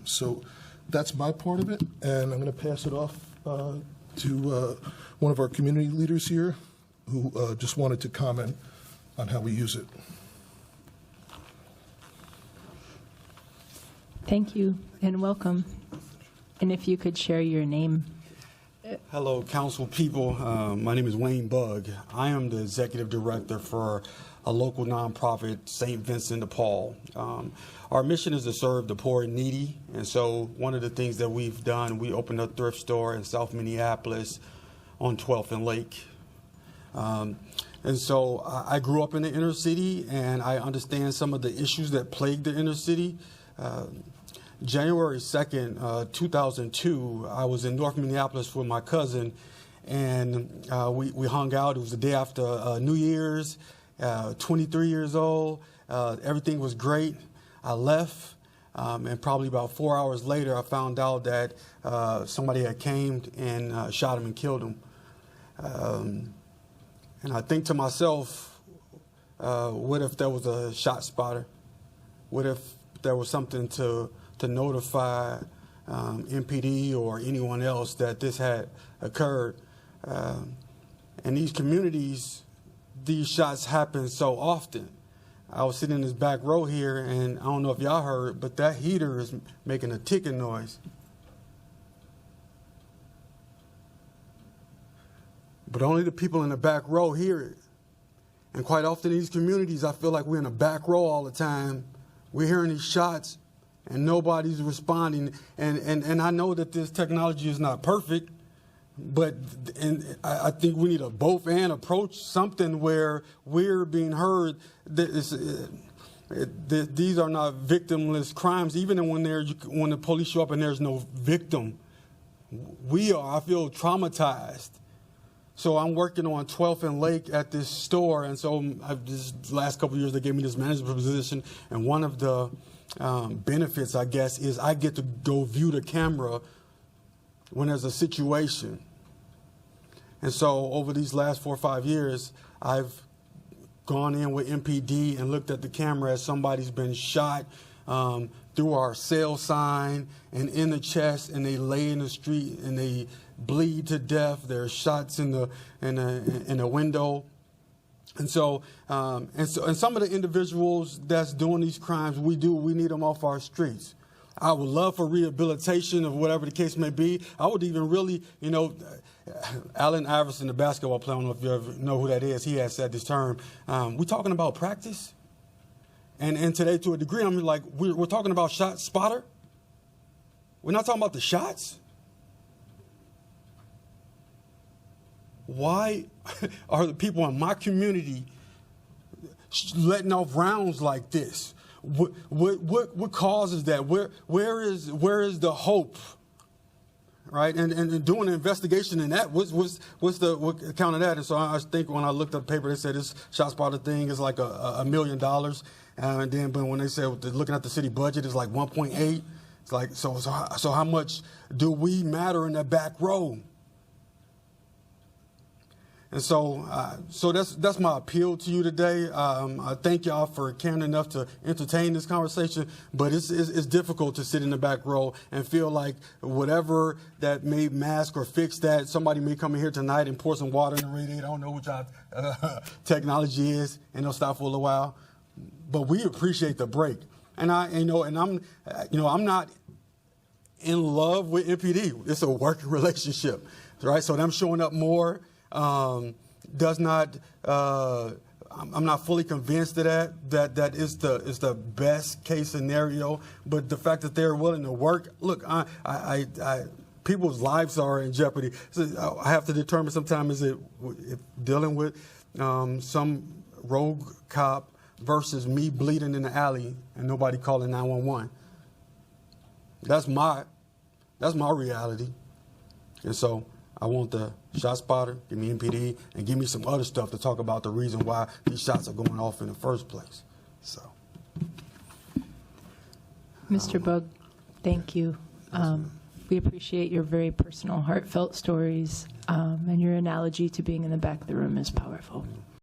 So that's my part of it, and I'm going to pass it off to one of our community leaders here who just wanted to comment on how we use it. Thank you and welcome. And if you could share your name. Hello, council people. My name is Wayne Bugg. I am the executive director for a local nonprofit, St. Vincent de Paul. Our mission is to serve the poor and needy, and so one of the things that we've done, we opened a thrift store in South Minneapolis on 12th and Lake. And so I grew up in the inner city, and I understand some of the issues that plague the inner city. January 2nd, 2002, I was in North Minneapolis with my cousin, and we hung out. It was the day after New Year's, 23 years old. Everything was great. I left, and probably about 4 hours later, I found out that somebody had came and shot him and killed him. And I think to myself, what if there was a shot spotter? What if there was something to notify MPD or anyone else that this had occurred? In these communities, these shots happen so often. I was sitting in this back row here, and I don't know if y'all heard, but that heater is making a ticking noise. But only the people in the back row hear it. And quite often in these communities, I feel like we're in the back row all the time. We're hearing these shots, and nobody's responding. And I know that this technology is not perfect, but I think we need a both-and approach, something where we're being heard. These are not victimless crimes, even when the police show up and there's no victim. I feel traumatized. So I'm working on 12th and Lake at this store, and so this last couple of years they gave me this management position, and one of the benefits, I guess, is I get to go view the camera when there's a situation. And so over these last 4 or 5 years, I've gone in with MPD and looked at the camera as somebody's been shot through our sale sign and in the chest, and they lay in the street and they bleed to death. There are shots in the window. And so some of the individuals that's doing these crimes, we need them off our streets. I would love for rehabilitation of whatever the case may be. I would even really, Allen Iverson, the basketball player, I don't know if you ever know who that is, he has said this term. We're talking about practice. And today, to a degree, I'm like, we're talking about shot spotter. We're not talking about the shots. Why are the people in my community letting off rounds like this? What causes that? Where is the hope? Right, and doing an investigation in that, what's the account of that? And so I think when I looked up the paper, they said this ShotSpotter thing is like $1 million, and then but when they said looking at the city budget, it's like 1.8. It's like so how much do we matter in that back row? And so that's my appeal to you today. I thank y'all for caring enough to entertain this conversation, but it's difficult to sit in the back row and feel like whatever that may mask or fix that, somebody may come in here tonight and pour some water in the radiator. I don't know what y'all technology is, and they'll stop for a while. But we appreciate the break. And I'm not in love with MPD. It's a working relationship, right? So them showing up more does not. I'm not fully convinced of that is the best case scenario. But the fact that they're willing to work. Look, people's lives are in jeopardy. So I have to determine sometimes if dealing with some rogue cop versus me bleeding in the alley and nobody calling 911. That's my reality. And so I want the shot spotter, give me MPD, and give me some other stuff to talk about the reason why these shots are going off in the first place. So, Mr. Bugg, thank you. We appreciate your very personal, heartfelt stories, and your analogy to being in the back of the room is powerful.